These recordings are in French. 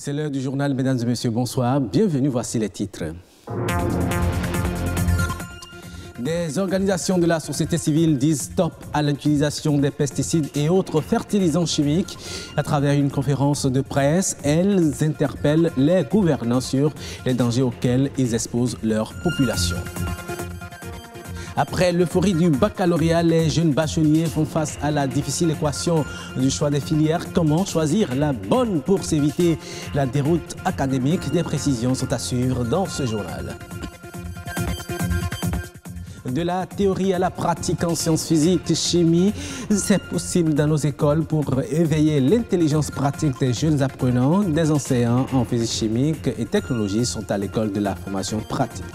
C'est l'heure du journal, mesdames et messieurs, bonsoir. Bienvenue, voici les titres. Des organisations de la société civile disent stop à l'utilisation des pesticides et autres fertilisants chimiques. À travers une conférence de presse, elles interpellent les gouvernants sur les dangers auxquels ils exposent leur population. Après l'euphorie du baccalauréat, les jeunes bacheliers font face à la difficile équation du choix des filières. Comment choisir la bonne pour s'éviter la déroute académique? Des précisions sont à suivre dans ce journal. De la théorie à la pratique en sciences physiques, chimie, c'est possible dans nos écoles pour éveiller l'intelligence pratique des jeunes apprenants. Des enseignants en physique chimique et technologie sont à l'école de la formation pratique.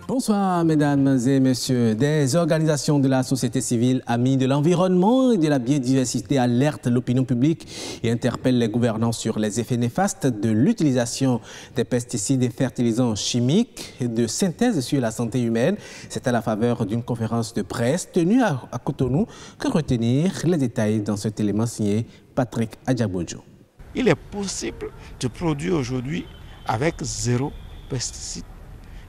Bonsoir mesdames et messieurs. Des organisations de la société civile, amies de l'environnement et de la biodiversité alertent l'opinion publique et interpellent les gouvernants sur les effets néfastes de l'utilisation des pesticides et fertilisants chimiques de synthèse sur la santé humaine. C'est à la faveur d'une conférence de presse tenue à Cotonou que retenir les détails dans cet élément signé Patrick Adjabojo. Il est possible de produire aujourd'hui avec 0 pesticides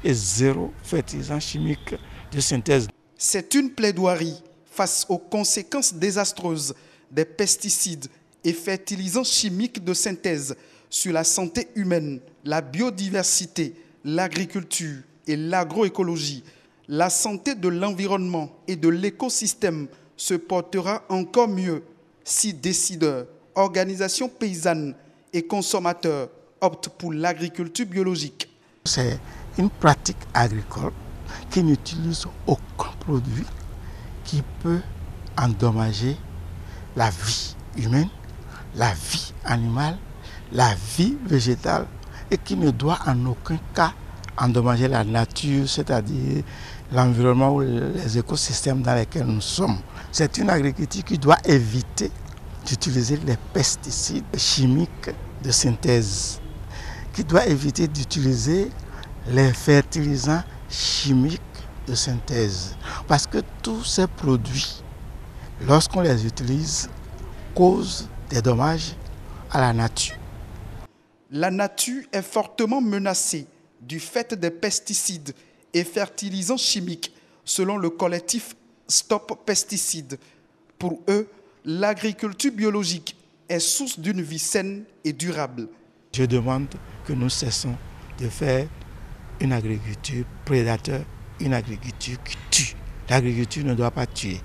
et 0 fertilisant chimique de synthèse. C'est une plaidoirie face aux conséquences désastreuses des pesticides et fertilisants chimiques de synthèse sur la santé humaine, la biodiversité, l'agriculture et l'agroécologie. La santé de l'environnement et de l'écosystème se portera encore mieux si décideurs, organisations paysannes et consommateurs optent pour l'agriculture biologique. C'est une pratique agricole qui n'utilise aucun produit qui peut endommager la vie humaine, la vie animale, la vie végétale et qui ne doit en aucun cas endommager la nature, c'est-à-dire l'environnement ou les écosystèmes dans lesquels nous sommes. C'est une agriculture qui doit éviter d'utiliser les pesticides chimiques de synthèse, qui doit éviter d'utiliser les fertilisants chimiques de synthèse. Parce que tous ces produits, lorsqu'on les utilise, causent des dommages à la nature. La nature est fortement menacée du fait des pesticides et fertilisants chimiques, selon le collectif Stop Pesticides. Pour eux, l'agriculture biologique est source d'une vie saine et durable. Je demande que nous cessons de faire une agriculture prédateur, une agriculture qui tue. L'agriculture ne doit pas tuer,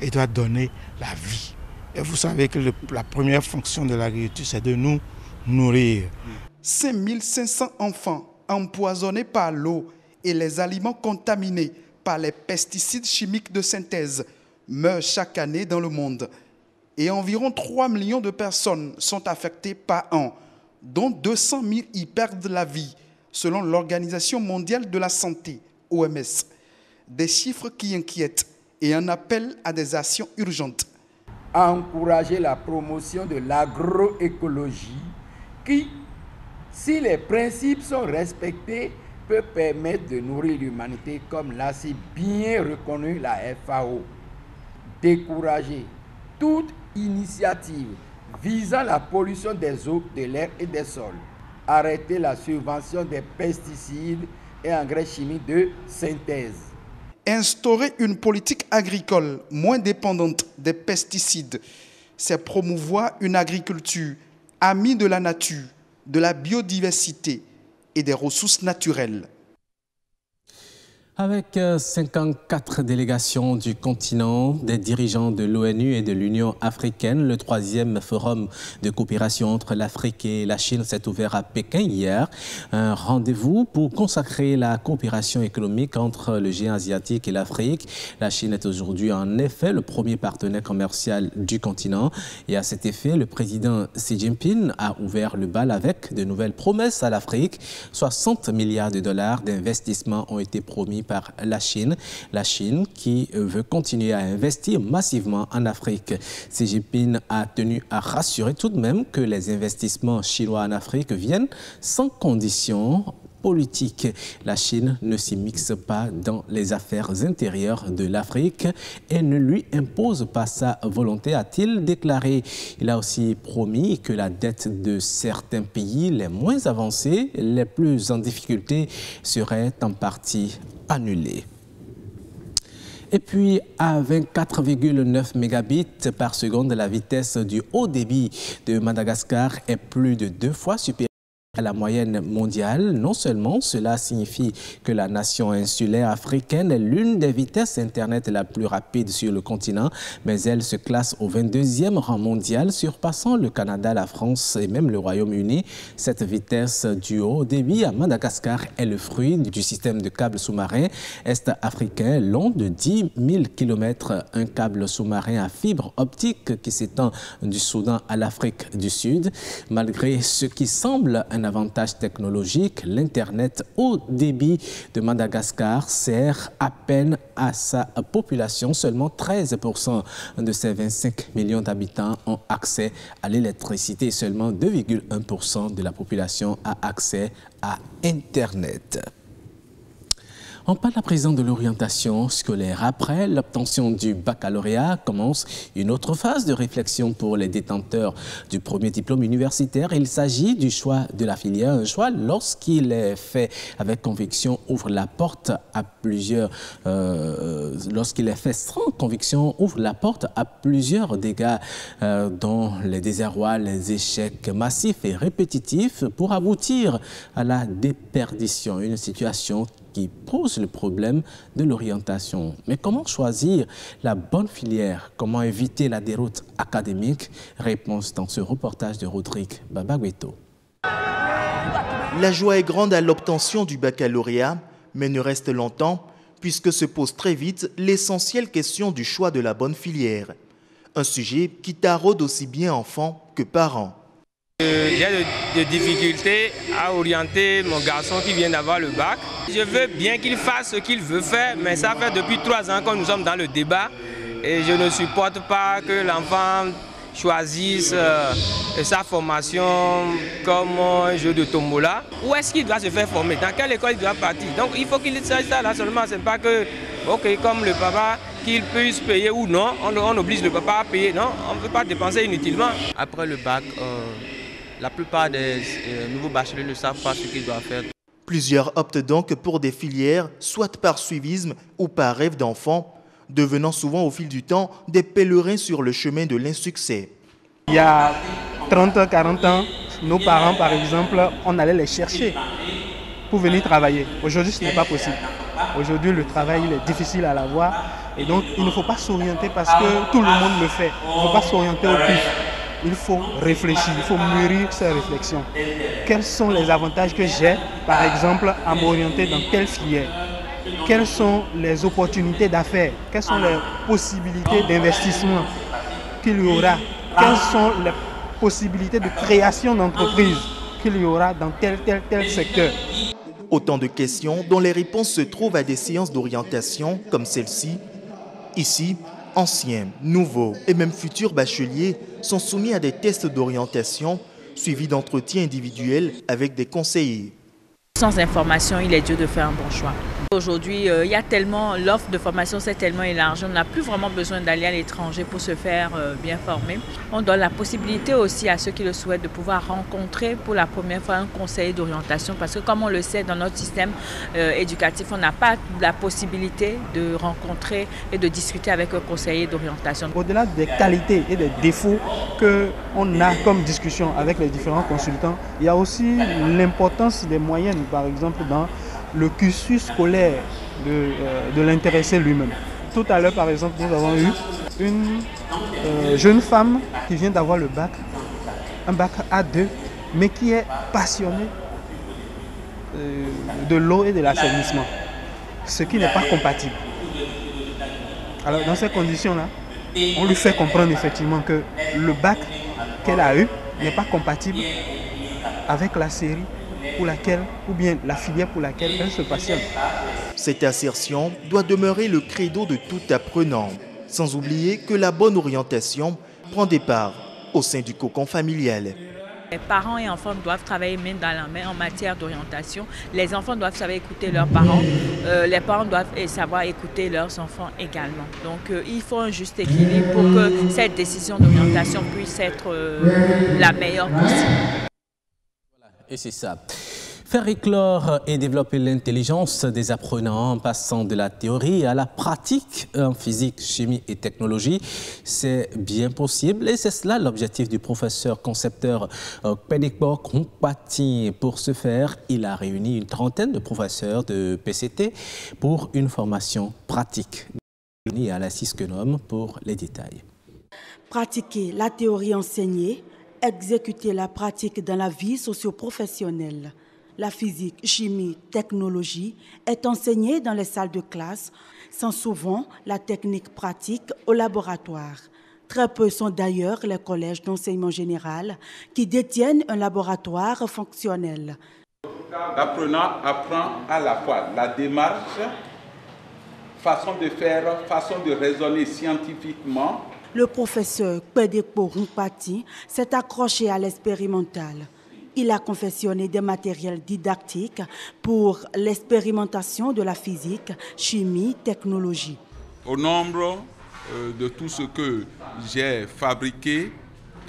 elle doit donner la vie. Et vous savez que la première fonction de l'agriculture, c'est de nous nourrir. 5500 enfants empoisonnés par l'eau et les aliments contaminés par les pesticides chimiques de synthèse meurent chaque année dans le monde. Et environ 3 millions de personnes sont affectées par an, dont 200 000 y perdent la vie, selon l'Organisation mondiale de la santé, OMS. Des chiffres qui inquiètent et un appel à des actions urgentes. Encourager la promotion de l'agroécologie qui, si les principes sont respectés, peut permettre de nourrir l'humanité comme l'a si bien reconnu la FAO. Décourager toute initiative visant la pollution des eaux, de l'air et des sols. Arrêter la subvention des pesticides et engrais chimiques de synthèse. Instaurer une politique agricole moins dépendante des pesticides, c'est promouvoir une agriculture amie de la nature, de la biodiversité et des ressources naturelles. Avec 54 délégations du continent, des dirigeants de l'ONU et de l'Union africaine, le 3e forum de coopération entre l'Afrique et la Chine s'est ouvert à Pékin hier. Un rendez-vous pour consacrer la coopération économique entre le géant asiatique et l'Afrique. La Chine est aujourd'hui en effet le premier partenaire commercial du continent. Et à cet effet, le président Xi Jinping a ouvert le bal avec de nouvelles promesses à l'Afrique. 60 milliards de dollars d'investissements ont été promis par la Chine qui veut continuer à investir massivement en Afrique. Xi Jinping a tenu à rassurer tout de même que les investissements chinois en Afrique viennent sans condition politique. La Chine ne s'y mixe pas dans les affaires intérieures de l'Afrique et ne lui impose pas sa volonté, a-t-il déclaré. Il a aussi promis que la dette de certains pays les moins avancés, les plus en difficulté, serait en partie annulée. Et puis, à 24,9 mégabits par seconde, la vitesse du haut débit de Madagascar est plus de 2 fois supérieure à la moyenne mondiale. Non seulement cela signifie que la nation insulaire africaine est l'une des vitesses Internet la plus rapide sur le continent, mais elle se classe au 22e rang mondial, surpassant le Canada, la France et même le Royaume-Uni. Cette vitesse du haut débit à Madagascar est le fruit du système de câbles sous-marins est-africain long de 10 000 km, un câble sous-marin à fibre optique qui s'étend du Soudan à l'Afrique du Sud. Malgré ce qui semble un avantage technologique, l'Internet haut débit de Madagascar sert à peine à sa population. Seulement 13% de ses 25 millions d'habitants ont accès à l'électricité et seulement 2,1% de la population a accès à Internet. On parle à présent de l'orientation scolaire. Après l'obtention du baccalauréat, commence une autre phase de réflexion pour les détenteurs du premier diplôme universitaire. Il s'agit du choix de la filière. Un choix, lorsqu'il est fait avec conviction, ouvre la porte à plusieurs... lorsqu'il est fait sans conviction, ouvre la porte à plusieurs dégâts, dont les désarrois, les échecs massifs et répétitifs pour aboutir à la déperdition. Une situation qui pose le problème de l'orientation. Mais comment choisir la bonne filière? Comment éviter la déroute académique? Réponse dans ce reportage de Rodrigue Babagweto. La joie est grande à l'obtention du baccalauréat, mais ne reste longtemps puisque se pose très vite l'essentielle question du choix de la bonne filière. Un sujet qui taraude aussi bien enfants que parents. J'ai des difficultés à orienter mon garçon qui vient d'avoir le bac. Je veux bien qu'il fasse ce qu'il veut faire, mais ça fait depuis 3 ans que nous sommes dans le débat et je ne supporte pas que l'enfant choisisse sa formation comme un jeu de tombola. Où est-ce qu'il doit se faire former? Dans quelle école il doit partir? Donc il faut qu'il sache ça là seulement. C'est pas que, ok, comme le papa, qu'il puisse payer ou non, on oblige le papa à payer. Non, on ne peut pas dépenser inutilement. Après le bac, la plupart des nouveaux bacheliers ne savent pas ce qu'ils doivent faire. Plusieurs optent donc pour des filières, soit par suivisme ou par rêve d'enfant, devenant souvent au fil du temps des pèlerins sur le chemin de l'insuccès. Il y a 30 40 ans, nos parents, par exemple, on allait les chercher pour venir travailler. Aujourd'hui, ce n'est pas possible. Aujourd'hui, le travail il est difficile à l'avoir et donc il ne faut pas s'orienter parce que tout le monde le fait. Il ne faut pas s'orienter au pif. Il faut réfléchir, il faut mûrir ces réflexions. Quels sont les avantages que j'ai, par exemple, à m'orienter dans telle filière? Quelles sont les opportunités d'affaires? Quelles sont les possibilités d'investissement qu'il y aura? Quelles sont les possibilités de création d'entreprise qu'il y aura dans tel secteur? Autant de questions dont les réponses se trouvent à des séances d'orientation comme celle-ci. Ici, anciens, nouveaux et même futurs bacheliers sont soumis à des tests d'orientation suivis d'entretiens individuels avec des conseillers. Sans information, il est dur de faire un bon choix. Aujourd'hui, il y a tellement, l'offre de formation s'est tellement élargie, on n'a plus vraiment besoin d'aller à l'étranger pour se faire bien former. On donne la possibilité aussi à ceux qui le souhaitent de pouvoir rencontrer pour la première fois un conseiller d'orientation parce que comme on le sait dans notre système éducatif, on n'a pas la possibilité de rencontrer et de discuter avec un conseiller d'orientation. Au-delà des qualités et des défauts qu'on a comme discussion avec les différents consultants, il y a aussi l'importance des moyens, par exemple dans le cursus scolaire de l'intéressé lui-même. Tout à l'heure, par exemple, nous avons eu une jeune femme qui vient d'avoir le bac, un bac A2, mais qui est passionnée de l'eau et de l'assainissement, ce qui n'est pas compatible. Alors, dans ces conditions-là, on lui fait comprendre effectivement que le bac qu'elle a eu n'est pas compatible avec la série pour laquelle, ou bien la filière pour laquelle elle se passionne. Cette assertion doit demeurer le credo de tout apprenant, sans oublier que la bonne orientation prend départ au sein du cocon familial. Les parents et enfants doivent travailler main dans la main en matière d'orientation. Les enfants doivent savoir écouter leurs parents. Les parents doivent savoir écouter leurs enfants également. Donc il faut un juste équilibre pour que cette décision d'orientation puisse être la meilleure possible. Voilà, et c'est ça. Faire éclore et développer l'intelligence des apprenants en passant de la théorie à la pratique en physique, chimie et technologie, c'est bien possible et c'est cela l'objectif du professeur concepteur Kpedekpo Krumpati. Pour ce faire, il a réuni une trentaine de professeurs de PCT pour une formation pratique. Et à la Siskenom pour les détails. Pratiquer la théorie enseignée, exécuter la pratique dans la vie socio-professionnelle. La physique, chimie, technologie est enseignée dans les salles de classe, sans souvent la technique pratique au laboratoire. Très peu sont d'ailleurs les collèges d'enseignement général qui détiennent un laboratoire fonctionnel. L'apprenant apprend à la fois la démarche, façon de faire, façon de raisonner scientifiquement. Le professeur Kpedekpo Krumpati s'est accroché à l'expérimental. Il a confectionné des matériels didactiques pour l'expérimentation de la physique, chimie, technologie. Au nombre de tout ce que j'ai fabriqué,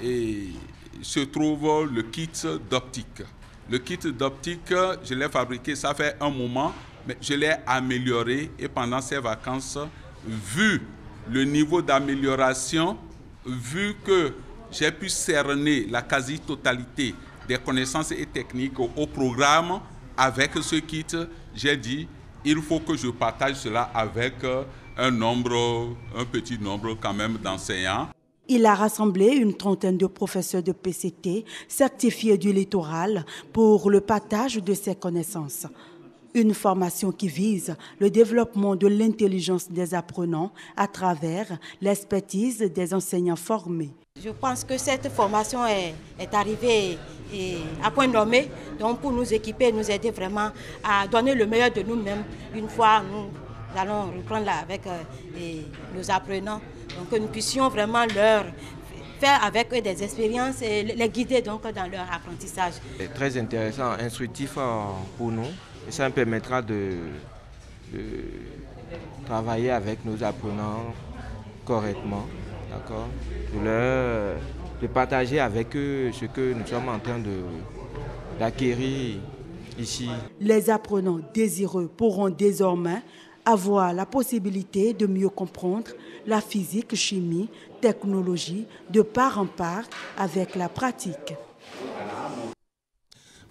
se trouve le kit d'optique. Le kit d'optique, je l'ai fabriqué, ça fait un moment, mais je l'ai amélioré et pendant ces vacances, vu le niveau d'amélioration, vu que j'ai pu cerner la quasi-totalité des connaissances et techniques au programme avec ce kit, j'ai dit il faut que je partage cela avec un petit nombre quand même d'enseignants. Il a rassemblé une trentaine de professeurs de PCT certifiés du littoral pour le partage de ses connaissances. Une formation qui vise le développement de l'intelligence des apprenants à travers l'expertise des enseignants formés. Je pense que cette formation est arrivée à point nommé, donc pour nous équiper, nous aider vraiment à donner le meilleur de nous-mêmes. Une fois, nous allons reprendre là avec nos apprenants, donc que nous puissions vraiment leur faire avec eux des expériences et les guider donc dans leur apprentissage. C'est très intéressant, instructif pour nous et ça me permettra de travailler avec nos apprenants correctement, d'accord, de partager avec eux ce que nous sommes en train d'acquérir ici. Les apprenants désireux pourront désormais avoir la possibilité de mieux comprendre la physique, chimie, technologie de part en part avec la pratique.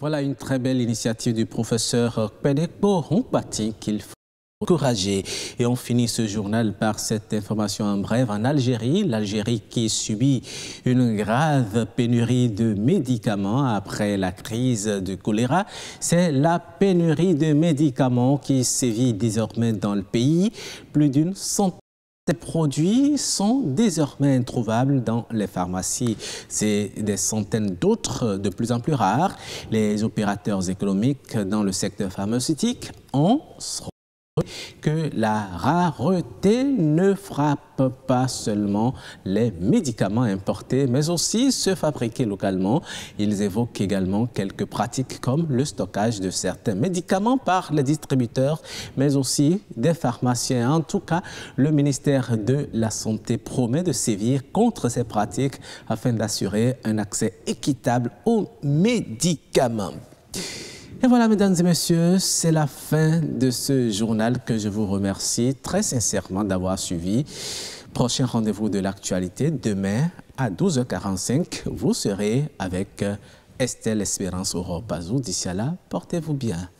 Voilà une très belle initiative du professeur Kpedekpo Krumpati qu'il faut encourager. Et on finit ce journal par cette information en bref. En Algérie, l'Algérie qui subit une grave pénurie de médicaments après la crise de choléra. C'est la pénurie de médicaments qui sévit désormais dans le pays. Plus d'une centaine de produits sont désormais introuvables dans les pharmacies. C'est des centaines d'autres de plus en plus rares. Les opérateurs économiques dans le secteur pharmaceutique ont que la rareté ne frappe pas seulement les médicaments importés, mais aussi ceux fabriqués localement. Ils évoquent également quelques pratiques comme le stockage de certains médicaments par les distributeurs, mais aussi des pharmaciens. En tout cas, le ministère de la Santé promet de sévir contre ces pratiques afin d'assurer un accès équitable aux médicaments. Et voilà, mesdames et messieurs, c'est la fin de ce journal que je vous remercie très sincèrement d'avoir suivi. Prochain rendez-vous de l'actualité, demain à 12h45, vous serez avec Estelle Espérance Aurore Bazou. D'ici là, portez-vous bien.